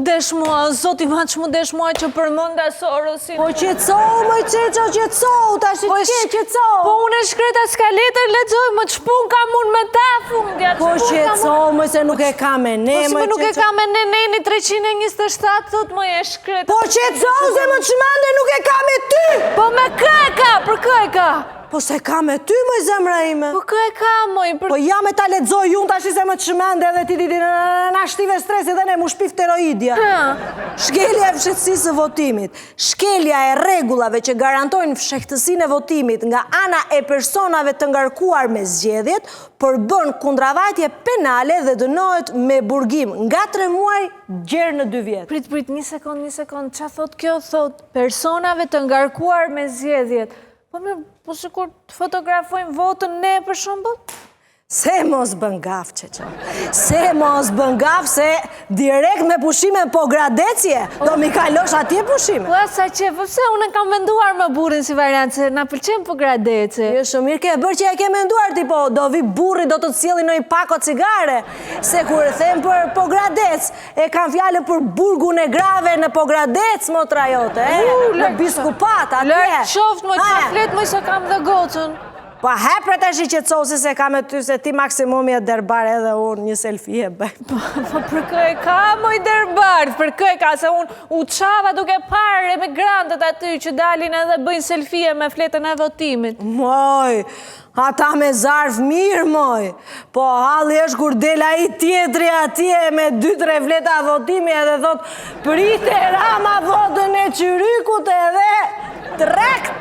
desh mua, zoti ma që mu desh mua që përmënda Sorosin. Po qetësohu, më qeqo, qetësohu, tash i qetësohu. Po unë e shkreta s'ka letër lexoj, më çpun kam unë me ta fundja. Po qetësohu, më se nuk e ka me ne, më qetësohu. Po nuk e ka me ne, nejni 327, thot më e shkreta. Po qetësohu, se më çmande nuk e ka me ty. Po me kë e ka, për kë e ka? Po se ka me ty, moj zemra ime. Po kë e ka, moj? Po ja me ta lexoj unë tash se më çmende edhe ti na shtive stresi dhe ne mu shpif teroidja. Shkelja e fshehtësisë së votimit, shkelja e rregullave që garantojnë fshehtësinë e votimit nga ana e personave të ngarkuar me zgjedhjet, përbën kundravajtje penale dhe dënohet me burgim nga 3 muaj gjerë në 2 vjet. Prit, një sekond, qa thot kjo? Thot personave të ngarkuar me zgjedhjet. Po mirë, po sikur të fotografojmë votën ne për shembull? Se mos bën gaf, qeqo. Se mos bën gaf, se direkt me pushime po gradecje, do mi kalosh atje pushime. Po sa që, pëse unë kam menduar më burrin si variant, se na pëlqen po gradecje. Jo, shumë mirë ke bërë që ja ke menduar ti, po do vi burri do të cilli në i pako cigare, se kur e them për po gradec, e kam fjallën për burgun e grave në po gradec, motra jote, në biskupat, atje. Lërë qoft më që flet më se kam dhe gocën. Pa hepret e shi qetësosi se ka me ty, se ti maksimumi e derbar edhe unë një selfie e bëj. Po për kë e ka, moj derbar, për kë e ka, se unë u qava duke parë emigrantët aty që dalin edhe bëjnë selfie me fletën e votimit. Moj, ata me zarf mirë, moj. Po halli është kur dela i tjetri atje me 2-3 fleta votimi edhe thot prite Rama votën e Qyrykut edhe trek.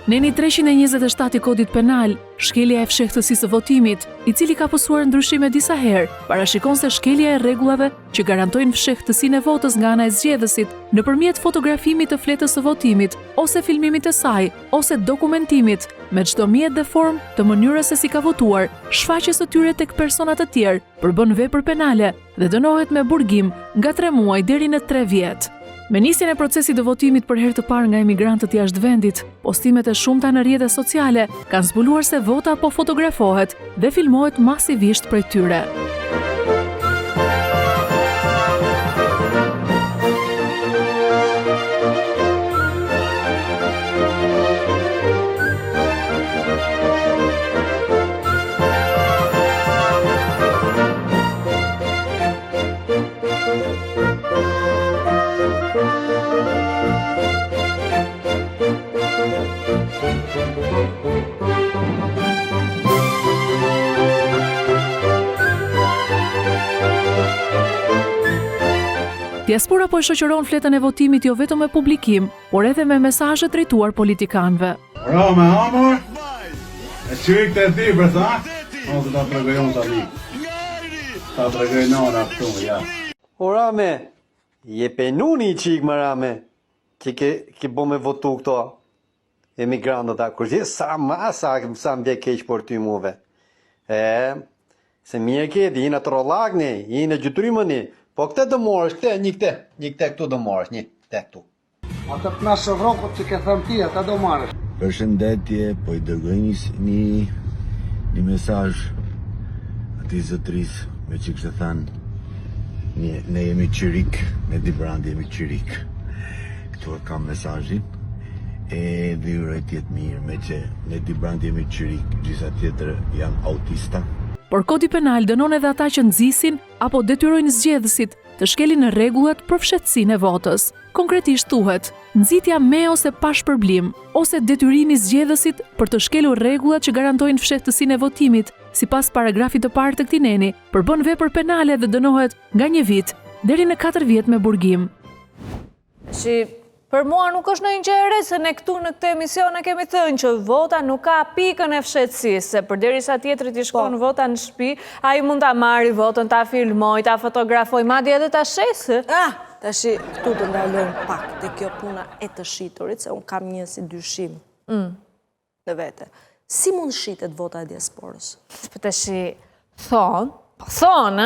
Neni 327 i kodit penal, shkelja e fshehtësisë së votimit, i cili ka pësuar ndryshime disa herë, parashikon se shkelja e rregullave që garantojnë fshehtësinë e votës nga ana e zgjedhësit nëpërmjet fotografimit të fletës së votimit, ose filmimit të saj, ose dokumentimit, me çdo mjet dhe formë të mënyrës se si ka votuar, shfaqjes së tyre tek persona të tjerë, përbën vepër penale dhe dënohet me burgim nga 3 muaj deri në 3 vjet. Me nisjen e procesit të votimit për herë të parë nga emigrantët jashtë vendit, postimet e shumta në rrjetet sociale kanë zbuluar se vota po fotografohet dhe filmohet masivisht prej tyre. Diaspora po e shoqëron fletën e votimit jo vetëm me publikim, por edhe me mesazhe drejtuar politikanëve. Ora me amor. E çik të ti për tha? Mos ta tregojon tani. Ta tregoj nona këtu, ja. Ora me. Je penuni çik më rame. Që bo me votu këto emigrantët a kur sa mbje keq për ty muve. Se mirë ke, di në trollak ne, i në gjytrimëni. Po këte të morësh, një këte këtu do morësh, një këte këtu. Ata të nasë rokët që ke thëmë ti, ata do marrësh. Përshëndetje, po i dërgoj një mesazh atij zotris me që kështë thanë, ne jemi Qyrik, ne di brandi jemi Qyrik. Këtu e kam mesazhin, e dhe uroj tjetë mirë, me që ne di brandi jemi Qyrik, gjitha tjetër jam autista. Por kodi penal dënon edhe ata që nxisin apo detyrojnë zgjedhësit të shkelin në rregullat për fshehtësinë e votës. Konkretisht thuhet, nxitja me ose pa shpërblim, ose detyrimi i zgjedhësit për të shkelur rregullat që garantojnë fshehtësinë e votimit, sipas paragrafit të parë të këtij neni, përbën vepër penale dhe dënohet nga 1 vit deri në 4 vjet me burgim. Për mua nuk është ndonjë gjë e re se ne këtu në këtë emision kemi thënë që vota nuk ka pikën e fshehtësisë, se përderisa tjetrit i shkon vota në shtëpi, ai mund ta marrë votën, ta filmoj, ta fotografoj, madje edhe ta shesë. Tash këtu të ndalojmë pak te kjo puna e të shiturit, se un kam një si dyshim në vete. Si mund shitet vota e diasporës? Tash thonë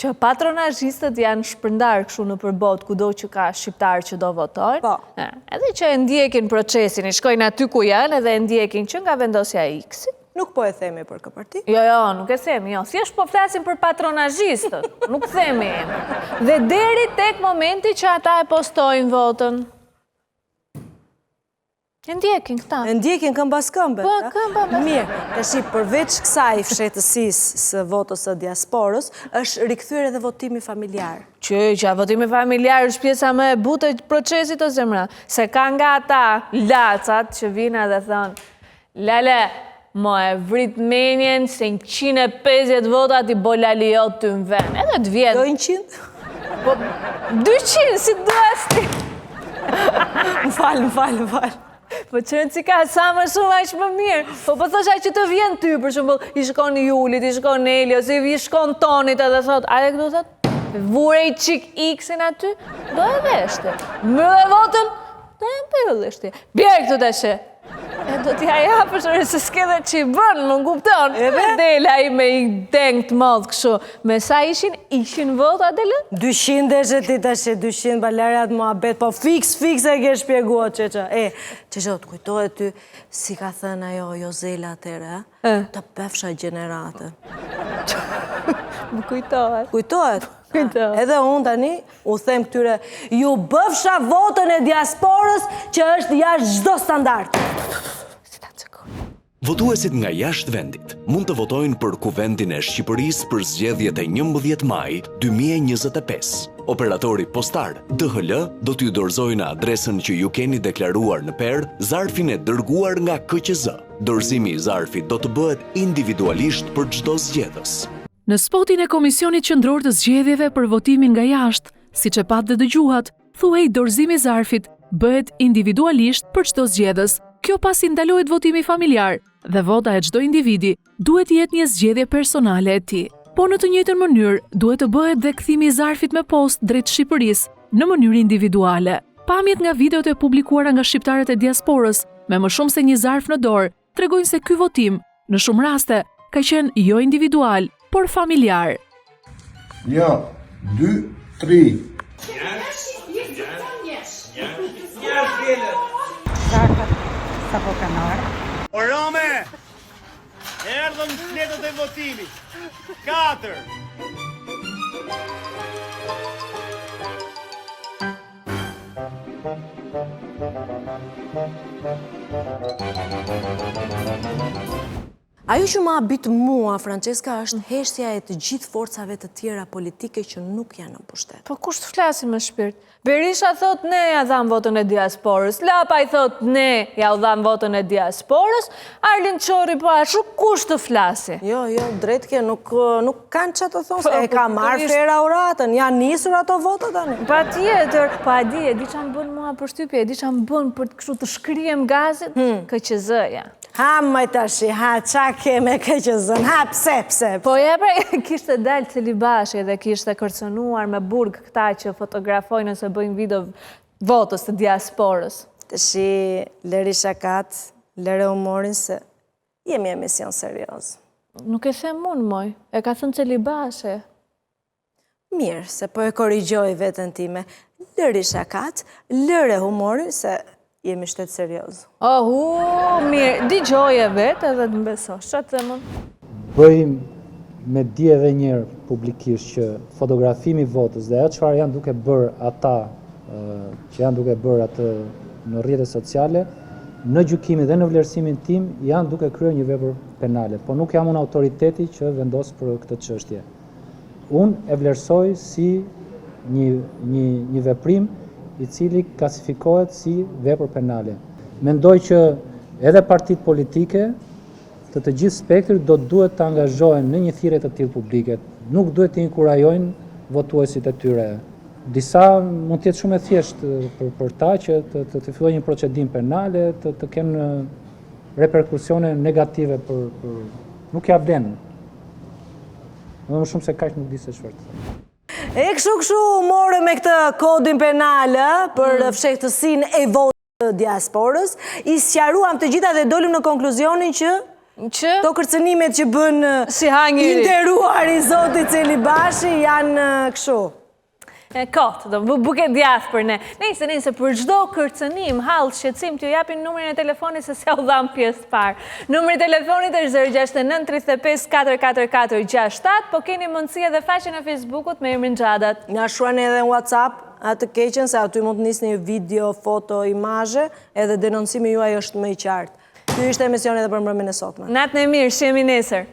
që patronazhistët janë shpërndarë kështu në përbot kudo që ka shqiptarë që do votojnë. Edhe që e ndjekin procesin, i shkojnë aty ku janë edhe e ndjekin që nga vendosja X-it. Nuk po e themi për kë parti. Jo, nuk e themi, jo. Si është po flasim për patronazhistët, nuk themi emër. Dhe deri tek momenti që ata e postojnë votën. E ndjekin këta. E ndjekin këm bas këmbë. Po, këmba bas. Mirë, tashi përveç kësaj fshehtësisë së votës së diasporës, është rikthyer edhe votimi familjar. Që votimi familjar është pjesa më e butë e procesit o zemra. Se ka nga ata lacat që vina dhe thonë, lale, mo e vrit menjen se 150 votat i bolaliot të në ven. Edhe të vjetë. Do 100? Po, 200, si duasti. Më falë. Po qënë si ka sa më shumë aqë më mirë. Po thosha që të vjen ty, për shumëll, i shkon Julit, i shkon Eli, ose i shkon Tonit edhe thot, a dhe këtu thot, vure i qik X-in aty, do e veshte. Më dhe votën, do e mpëllështi. Bjerë këtu të shë. E do t'ja japësh orë se s'ke dhe që i bënë, më kupton. Dela i me i deng të madhë këshu. Me sa ishin vota, Dela? 200 e ti tash, 200 balerat mua bet, po fix e ke shpjegua, Qeqa. Qeqa, të kujtohet ty, si ka thënë ajo Jozela atere, të pefsha gjeneratën. Më kujtohet. Kujtohet? Edhe unë tani, u them këtyre, ju bëfsha votën e diasporës që është jashtë çdo standard. Votuesit nga jashtë vendit mund të votojnë për Kuvendin e Shqipërisë për zgjedhjet e 11 maj 2025. Operatori postar DHL do t'ju dorëzojë në adresën që ju keni deklaruar në PER zarfin e dërguar nga KQZ. Dorëzimi i zarfit do të bëhet individualisht për çdo zgjedhës. Në spotin e Komisionit Qendror të Zgjedhjeve për votimin nga jashtë, siç e pat dhe dëgjuhat, thuhej dorëzimi i zarfit bëhet individualisht për çdo zgjedhës. Kjo pasi ndalohet votimi familjar dhe vota e çdo individi duhet jetë një zgjedhje personale e tij. Po në të njëjtën mënyrë duhet të bëhet dhe kthimi i zarfit me postë drejt Shqipërisë në mënyrë individuale. Pamjet nga videot e publikuara nga shqiptarët e diasporës me më shumë se një zarf në dorë tregojnë se ky votim në shumë raste ka qenë jo individual, por familjar. Ja, 2, 3. Orome, erdhën fletët e votimit. 4. Ajo që më habit mua, Francesca, është heshtja e të gjithë forcave të tjera politike që nuk janë në pushtet. Po kush të flasim me shpirt? Berisha thot ne ja dham votën e diasporës, Lapa i thot ne ja dham votën e diasporës, Arlind Qori po ashtu kush të flasi? Jo, drejt ke, nuk kanë që të thonë, se e ka marrë fera uratën, janë nisur ato votat tani. Pa tjetër, pa di që më bënë mua për shtypje, di që më bënë për kështu të shkrijem gazet, KQZ-ja. Ha, maj tashi, qa keme KQZ-n, pse. Po kishte dalë Celibashi dhe kishte kërcënuar me burg këta që fotografojnë ose bëjnë video votës të diasporës. Tashi, lëri shakat, lëre humorin se jemi emision serios. Nuk e them unë, moj, e ka thënë Celibashi. Mirë, se po e korrigjoj vetën time. Lëri shakat, lëre humorin se jemi shtetë serios. Mirë, digjoje vetë edhe të mbesosh, që të themon? Bëjmë me di edhe njërë publikisht që fotografimi votës dhe atë çfarë janë duke bërë ata që janë duke bërë atë në rrjetet sociale, në gjykimin dhe në vlerësimin tim janë duke kryer një vepër penale, po nuk jam unë autoriteti që vendos për këtë çështje. Unë e vlerësoj si një veprim i cili klasifikohet si vepër penale. Mendoj që edhe partitë politike të gjithë spektrit duhet të angazhohen në një thirrje të tillë publike. Nuk duhet të inkurajojnë votuesit e tyre. Disa mund të jetë shumë e thjeshtë për ta që të fillojnë një procedim penale, të kenë reperkusione negative nuk ja vlen. Më shumë se kaq nuk di se çfarë të them. E kështu more me këtë kodin penal për fshehtësinë e votës të diasporës, i sqaruam të gjitha dhe dolim në konkluzionin që to kërcënimet që bën si hangiri i nderuari zoti Celibashi janë kështu. kotë, do buke djathë për ne. Nëse për çdo kërcënim, hall, shqetësim, t'ju japin numrin e telefonit se s'ja u dham pjesë parë. Numri i telefonit është 069 35 444 67, po keni mundësi edhe faqen e Facebookut me emrin Xhadat. Na shruani edhe në WhatsApp atë keqen se aty mund të nisni video, foto, imazhe, edhe denoncimi juaj është më i qartë. Ky ishte emisioni edhe për mbrëmjen e sotme. Natën e mirë, shihemi nesër.